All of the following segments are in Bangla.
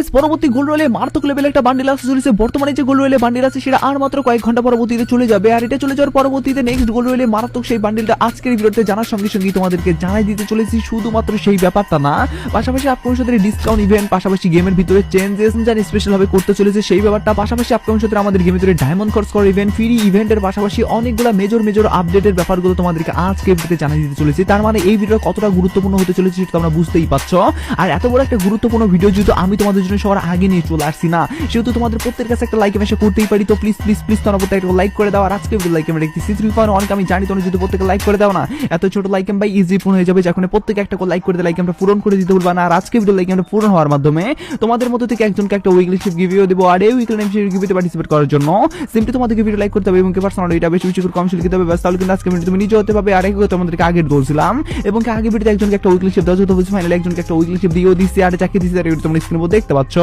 গাইস পরবর্তী গোল্ড রয়েলে মারাত্মক লেভেল একটা বান্ডিল আসতে চলেছে। বর্তমানে যে গোল্ড রয়েলে বান্ডিল আছে সেটা আর মাত্র কয়েক ঘন্টা পরবর্তীতে চলে যাবে, আর এটা চলে যাওয়ার পরবর্তীতে নেক্সট গোল্ড রয়েলে মারাত্মক সেই বান্ডিলটা আজকের ভিডিওতে জানার সঙ্গে সঙ্গে তোমাদেরকে জানাই দিতে চলেছি। শুধুমাত্র সেই ব্যাপারটা না, পাশাপাশি আপকামিং সাথে ডিসকাউন্ট ইভেন্ট, পাশাপাশি গেমের ভিতরে চেঞ্জেস জানি স্পেশাল ভাবে করতে চলেছে সেই ব্যাপারটা, পাশাপাশি আপকামিং সাথে আমাদের গেমের ভিতরে ডায়মন্ড খরচ করার ইভেন্ট, ফ্রি ইভেন্টের পাশাপাশি অনেকগুলো মেজর আপডেটের ব্যাপারগুলো তোমাদেরকে আজকে ভিডিওতে জানাই দিতে চলেছি। তার মানে এই ভিডিও কতটা গুরুত্বপূর্ণ হতে চলেছে সেটা তোমরা বুঝতেই পারছো। আর এত বড় একটা গুরুত্বপূর্ণ ভিডিও যেহেতু আমি তোমাদের জন্য সবার আগে নিয়ে চলে আসছি না, সেহেতু তোমাদের প্রত্যেকের কাছে একটা লাইক মেশা করতেই পারি। তো প্লিজ প্লিজ প্লিজ তোমরা প্রত্যেকটা লাইক করে দাও। আর আজকে লাইক আমি দেখতেছি 3.1 আমি জানি তোমরা যদি প্রত্যেকটা লাইক করে দাও না, এত ছোট লাইক ভাই ইজি পূরণ হয়ে যাবে, যখন প্রত্যেকে একটা লাইক করে লাইক আমরা পূরণ করে দিতে বলবা না। আর আজকে ভিডিও লাইক আমরা পূরণ হওয়ার মাধ্যমে তোমাদের মধ্যে থেকে একজনকে একটা উইকলি শিপ গিভিও দেবো। আর এই উইকলি শিপ গিভিতে পার্টিসিপেট করার জন্য সিম্পলি তোমাদেরকে ভিডিও লাইক করতে হবে এবং পার্সোনাল এটা বেশি বেশি করে কম লিখতে হবে, বাস তাহলে কিন্তু আজকে ভিডিও তুমি নিজে হতে পারবে। আর একটু তোমাদেরকে আগে বলছিলাম এবং আগে ভিডিওতে একজনকে একটা উইকলি শিপ দেওয়া যেত, ফাইনালি একজনকে একটা উইকলি শিপ দিয়েও দিচ্ছি আর চাকরি দিচ্ছি। আর তোমরা স্ক্রিনে দেখতে পাচ্ছ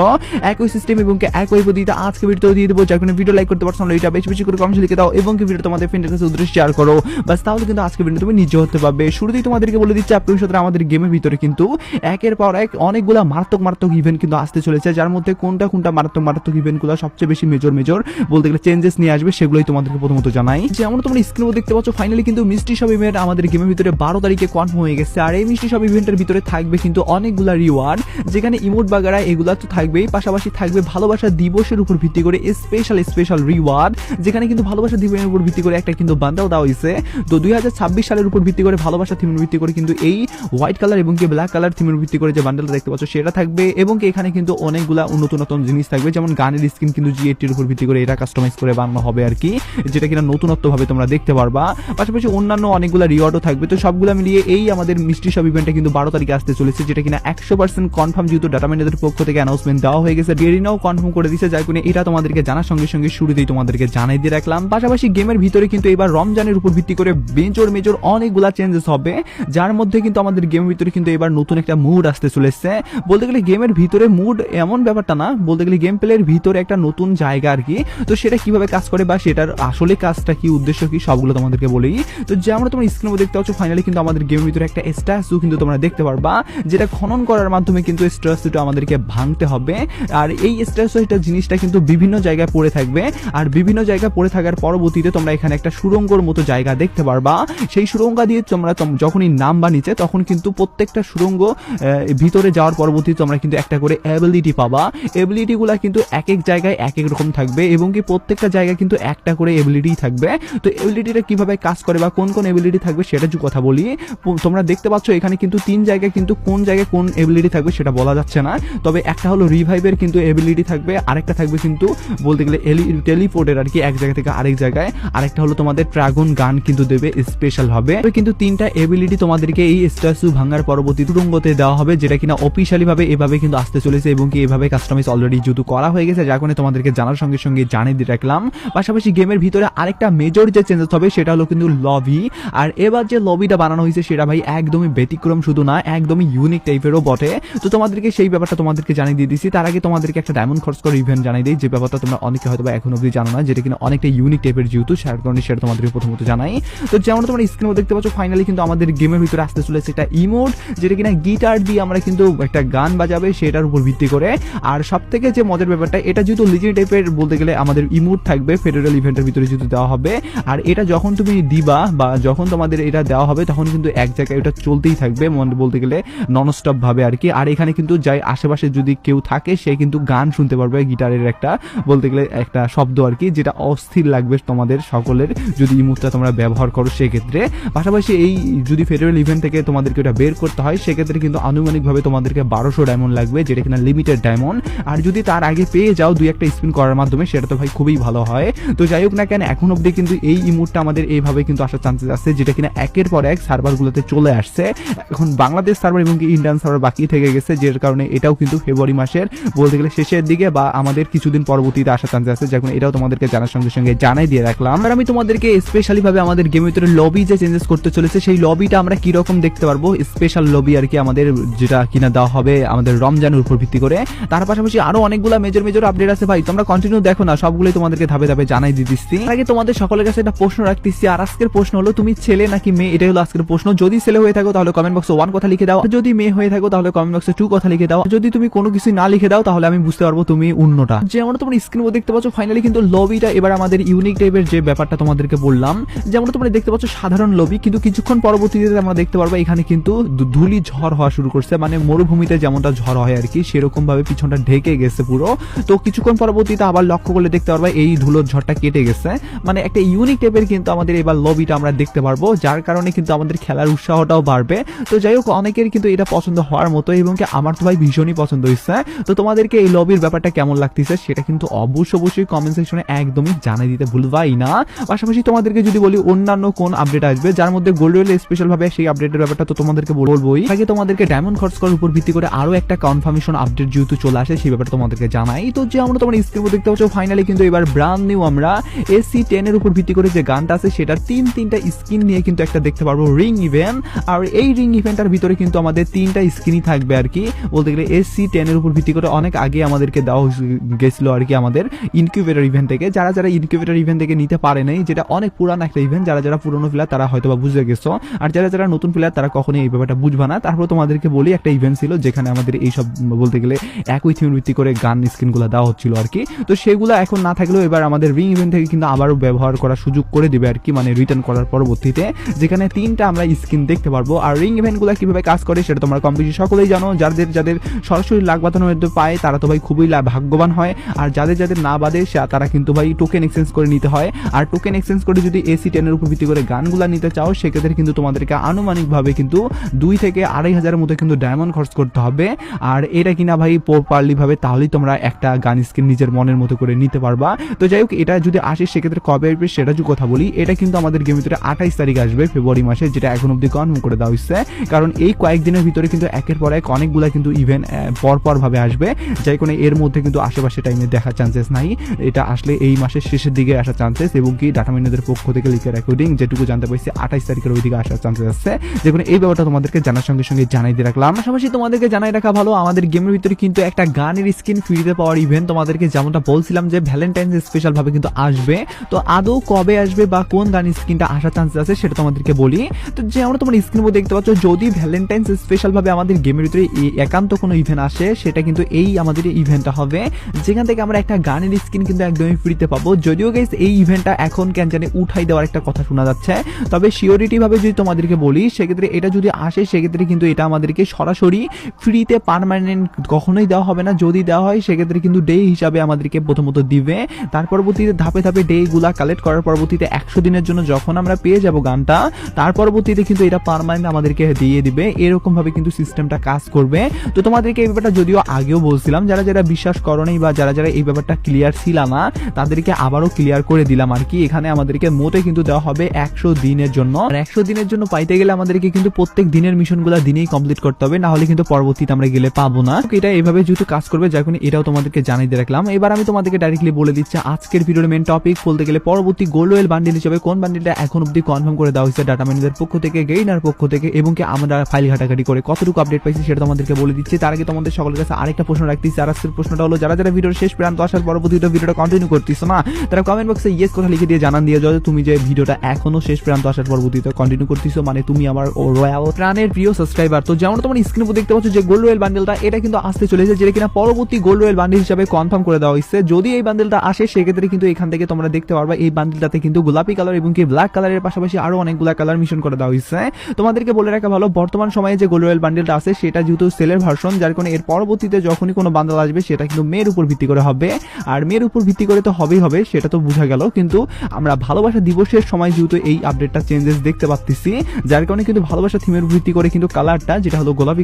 একই সিস্টেম এবং একই পদ্ধতিতে আজকে ভিডিও দিয়ে দেবো, যখন ভিডিও লাইক করতে পারছো এটা বেশি বেশি করে কম লিখে দাও এবং ভিডিও তোমাদের ফ্রেন্ডের কাছে উদ্দেশ্যে শেয়ার করো, বাস তাহলে কিন্তু আজকে ভিডিও তুমি নিজে হতে পারবে। শুরুতেই তোমাদেরকে বলে দিচ্ছি আপকামিং সাথে আমাদের গেমের ভিতরে কিন্তু একের পর এক অনেকগুলো মারাত্মক ইভেন্ট কিন্তু আসতে চলেছে, যার মধ্যে কোনটা মারাত্মক ইভেন্টগুলো সবচেয়ে বেশি মেজর বলতে গেলে চেঞ্জেস নিয়ে আসবে সেগুলোই তোমাদেরকে প্রথমত জানাই। যেমন তোমরা স্ক্রিনে দেখতে পাচ্ছ ফাইনালি কিন্তু মিষ্টি সব ইভেন্ট আমাদের গেমের ভিতরে 12 তারিখে কনফার্ম হয়ে গেছে। আর এই মিষ্টি সব ইভেন্টের ভিতরে থাকবে কিন্তু অনেকগুলা রিওয়ার্ড, যেখানে ইমোট বাগারা এগুলা তো থাকবেই, পাশাপাশি থাকবে ভালোবাসা দিবসের উপর ভিত্তি করে স্পেশাল রিওয়ার্ড, যেখানে কিন্তু ভালোবাসা দিবসের উপর ভিত্তি করে একটা কিন্তু বান্ডেল দেওয়া হয়েছে। তো 2026 সালের উপর ভিত্তি করে ভালোবাসা থিমের ভিত্তি করে কিন্তু এই হোয়াইট কালার এবং ব্ল্যাক কালার থিমের ভিত্তি করে যে বান্ডেলটা দেখতে পাচ্ছ সেটা থাকবে এবং এখানে কিন্তু অনেকগুলা নতুন জিনিস থাকবে, যেমন গানের স্কিন কিন্তু G80 এর উপর ভিত্তি করে এটা কাস্টমাইজ করে বানানো হবে আর কি, যেটা কিনা নতুনত্ব ভাবে তোমরা দেখতে পারবা। পাশাপাশি অন্যান্য অনেকগুলা রিওয়ার্ডও থাকবে। তো সবগুলো মিলিয়ে এই আমাদের মিষ্টি সব ইভেন্টটা কিন্তু 12 তারিখে আসতে চলেছে, যেটা কিনা 100% কনফার্ম, যেহেতু ডাটা ম্যানেজারের পক্ষ থেকে অ্যানাউন্সমেন্ট দেওয়া হয়ে গেছে, ডেরিনাও কনফার্ম করে দিয়েছে, যার কারণে এটা তোমাদেরকে জানার সঙ্গে সঙ্গে শুরুতেই তোমাদেরকে জানাই দিয়ে রাখলাম। পাশাপাশি গেমের ভিতরে কিন্তু এবার রমজানের উপর ভিত্তি করে মেজর অনেকগুলা চেঞ্জেস হবে, যার মধ্যে কিন্তু আমাদের গেমের ভিতরে কিন্তু এবার নতুন একটা মুড আসতে চলেছে। বলতে গেলে গেমের ভিতরে মুড এমন ব্যাপারটা না, বলতে গেলে গেম প্লের ভিতরে একটা নতুন জায়গা আর কি। তো সেটা কিভাবে কাজ করে বা সেটার আসলে কাজটা কি, উদ্দেশ্য কি, সবগুলো তোমাদেরকে বলি। তো যেমন তোমরা স্ক্রিনে দেখতে পাচ্ছ ফাইনালি কিন্তু আমাদের গেমের ভিতরে একটা স্ট্যাচু কিন্তু তোমরা দেখতে পারবা, যেটা খনন করার মাধ্যমে কিন্তু স্ট্যাচুটা আমাদেরকে ভাঙতে হবে। আর এই স্ট্যাচুটা জিনিসটা কিন্তু বিভিন্ন জায়গায় পড়ে থাকবে, আর বিভিন্ন জায়গায় পড়ে থাকার পরবর্তীতে তোমরা এখানে একটা সুড়ঙ্গর মতো জায়গা দেখতে পারবা। সেই সুড়ঙ্গা দিয়ে তোমরা যখনই নামবা নিচে, তখন কিন্তু প্রত্যেকটা সুড়ঙ্গ ভিতরে যাওয়ার পরবর্তীতে তোমরা কিন্তু একটা করে এবিলিটি পাবা। এবিলিটি গুলা কিন্তু এক এক জায়গায় এক এক রকম থাকবে এবং কি প্রত্যেকটা জায়গায় কিন্তু একটা করে এবিলিটি থাকবে। তো এবিলিটিটা কিভাবে কাজ করে বা কোন এবিলিটি থাকবে সেটা যদি কথা বলি, তোমরা দেখতে পাচ্ছ এখানে কিন্তু 3 জায়গায় কিন্তু কোন জায়গায় কোন এবিলিটি থাকবে সেটা বলা যাচ্ছে না, তবে একটা হলো রিভাইভের কিন্তু এবিলিটি থাকবে, আরেকটা থাকবে কিন্তু বলতে গেলে টেলিপোর্টের আর কি এক জায়গা থেকে আরেক জায়গায়, আরেকটা হলো তোমাদের ড্রাগন গান কিন্তু দেবে স্পেশাল হবে। কিন্তু 3টা এবিলিটি তোমাদেরকে এই স্ট্যাচু ভাঙার পরবর্তী সুড়ঙ্গতে দেওয়া হবে, যেটা কিনা অফিশিয়ালি ভাবে এভাবে কিন্তু আসতে চলেছে এবং কি এভাবে কাস্টমাইজ অলরেডি যেহেতু করা হয়ে গেছে, যার কারণে তোমাদেরকে জানার সঙ্গে সঙ্গে জানিয়ে দিয়ে রাখলাম। পাশাপাশি গেমের ভিতরে আরেকটা মেজর যে চেঞ্জেস হবে সেটা হলো কিন্তু লবি। আর এবার যে লবিটা বানানো হয়েছে সেটা ভাই একদমই ব্যতিক্রম শুধু না, একদমই ইউনিক টাইপেরও বটে। তো তোমাদেরকে সেই ব্যাপারটা তোমাদেরকে জানিয়ে দিয়ে দিচ্ছি। তার আগে তোমাদেরকে একটা ডায়মন্ড খরচ করে ইভেন্ট জানাই দিই, যে ব্যাপারটা তোমরা অনেকে হয়তো এখন অবধি জানো না, যেটা কিনা অনেকটা ইউনিক টাইপের, যেহেতু যার কারণে সেটা তোমাদেরকে প্রথমত জানাই। তো যেমন তোমরা স্ক্রিনে দেখতে পাচ্ছ ফাইনালি কিন্তু আমাদের গেমের ভিতরে আসতে চলেছে একটা ইমোট, যেটা কিনা গিটার দিয়ে আমরা কিন্তু একটা গান বাজাবে সেটার উপর ভিত্তি করে। আর সব থেকে যে মজার ব্যাপারটা, এটা যেহেতু লিজেন্ড টাইপের বলতে গেলে আমাদের ইমোট থাকবে ফেডারেল ইভেন্টের ভিতরে যেহেতু দেওয়া হবে, আর এটা যখন তুমি দিবা বা যখন তোমাদের এটা দেওয়া হবে তখন কিন্তু এক জায়গায় এটা চলতেই থাকবে বলতে গেলে নন স্টপ ভাবে আর কি। আর এখানে কিন্তু যাই আশেপাশে যদি কেউ থাকে সে কিন্তু গান শুনতে পারবে, গিটারের একটা বলতে গেলে একটা শব্দ আর কি, যেটা অস্থির লাগবে তোমাদের সকলের যদি ইমোটটা তোমরা ব্যবহার করো সেক্ষেত্রে। পাশাপাশি এই যদি ফেডারেল ইভেন্ট থেকে তোমাদেরকে এটা বের করতে হয় সেক্ষেত্রে কিন্তু আনুমানিকভাবে তোমাদেরকে 1200 ডায়মন্ড লাগবে, যেটা কিনা লিমিটেড ডায়মন্ড। আর যদি তার আগে পেয়ে যাও 2-1টা স্পিন করার মাধ্যমে সেটা তো ভাই খুবই ভালো হয়। তো যাই হোক না কেন, এখন অব্দি কিন্তু এই ইমোটটা আমাদের এইভাবে কিন্তু আসার চান্সেস আছে, যেটা কিনা একের পর এক সার্ভারগুলোতে চলে আসছে। এখন বাংলাদেশ সার্ভার এবং ইন্ডিয়ান সার্ভার বাকি থেকে গেছে, যার কারণে এটাও কিন্তু ফেব্রুয়ারি মাসের বলতে গেলে শেষের দিকে বা আমাদের কিছুদিন পরবর্তীতে আসার চান্সেস আছে, যখন এটাও তোমাদেরকে জানার সঙ্গে সঙ্গে জানাই দিয়ে রাখলাম। আর আমি তোমাদেরকে স্পেশালি ভাবে আমাদের গেমের ভিতরে লবি যে চেঞ্জেস করতে চলেছে সেই লবিটা আমরা কি রকম দেখতে পারবো, স্পেশাল লবি আর কি আমাদের, যেটা কিনা দেওয়া হবে আমাদের রমজানের উপর ভিত্তি করে। তার পাশাপাশি আরো অনেকগুলা মেজর আপডেট আছে ভাই, তোমরা কন্টিনিউ দেখো না, সবগুলোই তোমাদেরকে ধাপে ধাপে জানাই দিচ্ছি। আগে তোমাদের সকলের কাছে একটা প্রশ্ন রাখতেছি, আর আজকের প্রশ্ন হলো তুমি ছেলে নাকি মেয়ে, এটাই হলো আজকের প্রশ্ন। যদি ছেলে হয়ে থাকো তাহলে কমেন্ট বক্সে 1 কথা লিখে দাও, যদি মেয়ে হয়ে থাকো তাহলে কমেন্ট বক্সে 2 কথা লিখে দাও। যদি তুমি কোনো কিছু কিছুই না লিখে দাও তাহলে আমি বুঝতে পারবো তুমি অন্যটা। যেমন তোমরা স্ক্রিনে দেখতে পাচ্ছ ফাইনালি কিন্তু লবিটা এবার আমাদের ইউনিক টাইপের যে ব্যাপারটা তোমাদেরকে বললাম, যেমন তোমরা দেখতে পাচ্ছ সাধারণ লবি, কিন্তু কিছুক্ষণ পরবর্তীতে আমরা দেখতে পারবো এখানে কিন্তু ধুলি ঝড় হওয়া শুরু করছে, মানে মরুভূমিতে যেমনটা ঝড় হয় আর কি সেরকম ভাবে পিছনটা ঢেকে গেছে পুরো। তো কিছুক্ষণ পরবর্তীতে আবার লক্ষ্য করলে দেখতে পারবো এই ধুলোর ঝড়টা কেটে গেছে, মানে একটা ইউনিক টাইপের কিন্তু আমাদের এবার লবিটা আমরা দেখতে পারবো, যার কারণে কিন্তু আমাদের খেলার উৎসাহটাও বাড়বে। তো যাই হোক অনেকের কিন্তু এটা পছন্দ হওয়ার মতো এবং কি আমার তো ভাই ভীষণই পছন্দ হয়েছে। তো তোমাদেরকে এই লবির ব্যাপারটা কেমন লাগতেছে সেটা কিন্তু অবশ্যই কমেন্ট সেকশনে একদমই জানিয়ে দিতে ভুলবাই না। পাশাপাশি তোমাদেরকে যদি বলি অন্যান্য কোন আপডেট আসবে যার মধ্যে গোল্ড রয়েল স্পেশাল ভাবে সেই আপডেটের ব্যাপারটা তো তোমাদেরকে বলবোই। আগে তোমাদেরকে ডায়মন্ড খরচ করার উপর ভিত্তি করে আরো একটা কনফার্মেশন আপডেট যেহেতু চলে আসে সেই ব্যাপারটা তোমাদেরকে জানাই। তো যে আমরা তোমার স্ক্রিনে দেখতে পাচ্ছ ফাইনালি কিন্তু এবার ব্র্যান্ড নিউ আমরা AC10 এর উপর ভিত্তি করে যে গানটা আছে সেটা তিনটা স্কিন নিয়ে কিন্তু একটা দেখতে পারবো রিং ইভেন্ট। আর এই রিং ইভেন্টের ভিতরে কিন্তু আমাদের তিনটা স্কিনই থাকবে আর কি, বলতে গেলে AC10 এর উপর ভিত্তি করে অনেক আগে আমাদেরকে দেওয়া গেছিল আর কি আমাদের ইনকিউবেটর ইভেন্ট থেকে। যারা ইনকিউবেটর ইভেন্ট থেকে নিতে পারে নাই, যেটা অনেক পুরান একটা ইভেন্ট, যারা পুরনো প্লেয়ার তারা হয়তো বা বুঝে গেছো, আর যারা নতুন প্লেয়ার তারা কখনোই এই ব্যাপারটা বুঝবে না। তারপর তোমাদেরকে বলি একটা ইভেন্ট ছিল যেখানে আমাদের এইসব বলতে গেলে একই থিমের ভিত্তি করে গান স্কিনগুলো দেওয়া হচ্ছিল আর কি। তো সেগুলো এখন না থাকলেও এবার আমাদের রিং ইভেন্ট থেকে কিন্তু আবারও ব্যবহার করার সুযোগ করে দিবে আর কি, মানে রিটার্ন করার পরবর্তীতে, যেখানে তিনটা আমরা স্কিন দেখতে পারবো। আর রিং ইভেন্টগুলো কিভাবে কাজ করে সেটা তোমরা কম বেশি সকলেই জানো। যাদের সরাসরি লাখ বাঁধানোর মধ্যে পায় তারা তো ভাই খুবই ভাগ্যবান হয়, আর যাদের না বাদে তারা কিন্তু ভাই টোকেন এক্সচেঞ্জ করে নিতে হয়। আর টোকেন এক্সচেঞ্জ করে যদি AC10 এর উপর ভিত্তি করে গানগুলা নিতে চাও সেক্ষেত্রে কিন্তু তোমাদেরকে আনুমানিকভাবে কিন্তু 2 থেকে 2,500 মতো কিন্তু ডায়মন্ড খরচ করতে হবে। আর এটা কিনা ভাই প্রপারলি ভাবে তাহলেই তোমরা একটা গান স্কিন নিজের মনের মতো করে নিতে পারবা। তো যাই হোক এটা যদি আসে সেক্ষেত্রে কবে আসবে সেটা যদি কথা বলি, এটা কিন্তু আমাদের গেমের ভিতরে 28 তারিখ আসবে ফেব্রুয়ারি মাসে, যেটা এখন অব্দি কনফার্ম করে দেওয়া হচ্ছে। কারণ এই কয়েকদিনের ভিতরে কিন্তু একের পর এক অনেকগুলা কিন্তু ইভেন্ট পর ভাবে আসবে, যাই কোনো এর মধ্যে কিন্তু আশেপাশে টাইমে দেখার চান্সেস নাই। এটা আসলে এই মাসের শেষের দিকে আসার চান্সেস, এবং কি ডাটা মাইনারদের পক্ষ থেকে লিখে রেকর্ডিং যেটুকু জানতে পারছি 28 তারিখের ওই দিকে আসার চান্সেস আছে। যে কোনো এই ব্যাপারটা তোমাদেরকে জানার সঙ্গে জানাই দিয়ে রাখলাম। পাশাপাশি তোমাদেরকে জানাই রাখা ভালো আমাদের গেমের ভিতরে কিন্তু একটা গানের স্কিন ফ্রিতে পাওয়ার ইভেন্ট তোমাদেরকে যেমনটা বলছিলাম যে ভ্যালেন্টাইন্স স্পেশাল ভাবে কিন্তু আসবে। তো আদৌ কবে আসবে বা কোন গান স্কিনটা আসার চান্সেস আছে সেটা তোমাদেরকে বলি। তো যে আমরা তোমার স্ক্রিন মধ্যে দেখতে পাচ্ছ যদি ভ্যালেন্টাইন্স স্পেশাল ভাবে আমাদের গেমের ভিতরে একান্ত কোনো ইভেন্ট আসে সেটা কিন্তু এই আমাদের ইভেন্টটা হবে, যেখান থেকে আমরা একটা গানের স্কিন কিন্তু একদমই ফ্রিতে পাবো। যদিও গাইস এই ইভেন্টটা এখন কেন জানি উঠাই দেওয়ার একটা কথা শোনা যাচ্ছে, তবে সিওরিটি ভাবে যদি তোমাদেরকে বলি সেক্ষেত্রে এটা যদি আসে সেক্ষেত্রে কিন্তু এটা আমাদেরকে সরাসরি ফ্রিতে পার্মানেন্ট কখনোই দেওয়া হবে না। যদি দেওয়া হয় সেক্ষেত্রে কিন্তু ডে হিসাবে আমাদেরকে প্রথমত দিবে, তার পরবর্তীতে ধাপে ডে গুলা কালেক্ট করার পরবর্তীতে 100 দিনের জন্য যখন আমরা পেয়ে যাব গানটা, তার পরবর্তীতে কিন্তু এটা পার্মানেন্ট আমাদেরকে দিয়ে দিবে। এরকম ভাবে কিন্তু সিস্টেমটা কাজ করবে। তো তোমাদেরকে এই ব্যাপারটা যদিও আগেও বলছিলাম, যারা বিশ্বাস করোনি বা যারা এই ব্যাপারটা ক্লিয়ার ছিল না তাদেরকে আবারও ক্লিয়ার করে দিলাম আর কি। এখানে আমাদেরকে মোটে কিন্তু দেওয়া হবে 100 দিনের জন্য, আর 100 দিনের জন্য পাইতে গেলে আমাদেরকে কিন্তু প্রত্যেক দিনের মিশনগুলো দিনেই কমপ্লিট করতে হবে, না হলে কিন্তু পরবর্তীতে আমরা গেলে পাবো না। এটা এইভাবে যেহেতু কাজ করবে যার কারণে এটাও তোমাদেরকে জানিয়ে দিয়ে রাখলাম। এবার আমি তোমাদেরকে ডাইরেক্টলি বলে দিচ্ছি আজকের ভিডিওর মেন টপিক বলতে গেলে পরবর্তী গোল্ড রয়েল বান্ডিল হিসেবে কোন বান্ডিলটা এখন অব্দি কনফার্ম করে দেওয়া হয়েছে ডাটা ম্যানেজার পক্ষ থেকে, গেইনার পক্ষ থেকে, এবং কি আমরা ফাইল ঘাটাঘাটি করে কতটুকু আপডেট পাইছি সেটা তোমাদেরকে বলে দিচ্ছি। তার আগে তোমাদের সকলের কাছে আরেকটা প্রশ্ন রাখতেছি, আর আজকের প্রশ্নটা হলো যারা ভিডিওর শেষ প্রান্ত আসার পরবর্তীতে ভিডিওটা কন্টিনিউ করতেছো না তারা কমেন্ট বক্সে ইয়েস কথা লিখে দিয়ে জানান দিয়ে যাও তুমি যে ভিডিওটা এখনো শেষ প্রান্ত আসার পরবর্তীতে কন্টিনিউ করতেছো, মানে তুমি আমার রয়্যাল প্রাণের প্রিয় সাবস্ক্রাইবার। তো যেমন তোমার স্ক্রিনে দেখতে পাচ্ছ যে গোল্ড রয়েল বান্ডেলটা এটা কিন্তু আসতে চলেছে, যেটা কিনা পরবর্তী গোল্ড রয়েল বান্ডেল হিসেবে কনফার্ম করে দেওয়া হয়েছে। যদি এই বান্ডেলটা আসে সেক্ষেত্রে কিন্তু এখান থেকে তোমরা দেখতে পারবা এই বান্ডেলটাতে কিন্তু গোলাপি কালার এবং কি ব্ল্যাক কালারের পাশাপাশি আরো অনেকগুলা কালার মিশন করে দেওয়া হয়েছে। তোমাদেরকে বলে রাখা ভালো বর্তমান সময়ে যে গোল্ড রয়েল বান্ডেলটা আছে সেটা যেহেতু সেলের ভার্সন, যার কারণে এর পরবর্তীতে যখনই কোনো বান্ডেল আসবে সেটা কিন্তু মেয়ের উপর ভিত্তি করে হবে, আর মেয়ের উপর ভিত্তি করে তো হবেই হবে সেটা তো বোঝা গেল। কিন্তু আমরা ভালোবাসা দিবসের সময় যেহেতু এই আপডেটটা চেঞ্জেস দেখতে পাচ্ছি, যার কারণে কিন্তু ভালোবাসা থিমের ভিত্তি করে কিন্তু কালারটা যেটা হলো গোলাপি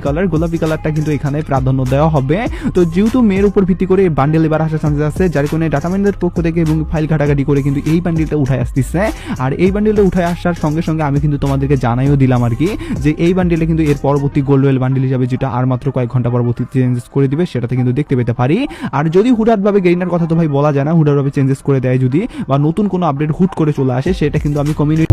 কালারটা কিন্তু এখানে প্রাধান্য দেওয়া হবে। তো যেহেতু মেয়ের উপর ভিত্তি করে বান্ডেল এবার আসার চান্সেস আছে, যার কারণে ডাটা মাইনারদের পক্ষ থেকে এবং ফাইল ঘাটাঘাটি করে কিন্তু এই বান্ডেলটা উঠায় আসতেছে। আর এই বান্ডেলটা উঠায় আসার সঙ্গে আমি কিন্তু তোমাদেরকে জানাইও দিলাম আর কি যে এই বান্ডেলে কিন্তু এর পরবর্তী গোল্ড রয়েল বান্ডেল হিসাবে যেটা আর মাত্র কয়েক ঘন্টা পরবর্তী চেঞ্জেস করে দিবে সেটাতে কিন্তু দেখতে পেতে পারি। আর যদি হুটহাট ভাবে গেইনার কথা তো ভাই বলা যায় না, হুটহাট ভাবে চেঞ্জেস করে দেয় যদি বা নতুন কোনো আপডেট হুট করে চলে আসে সেটা কিন্তু আমি কমিউনিটি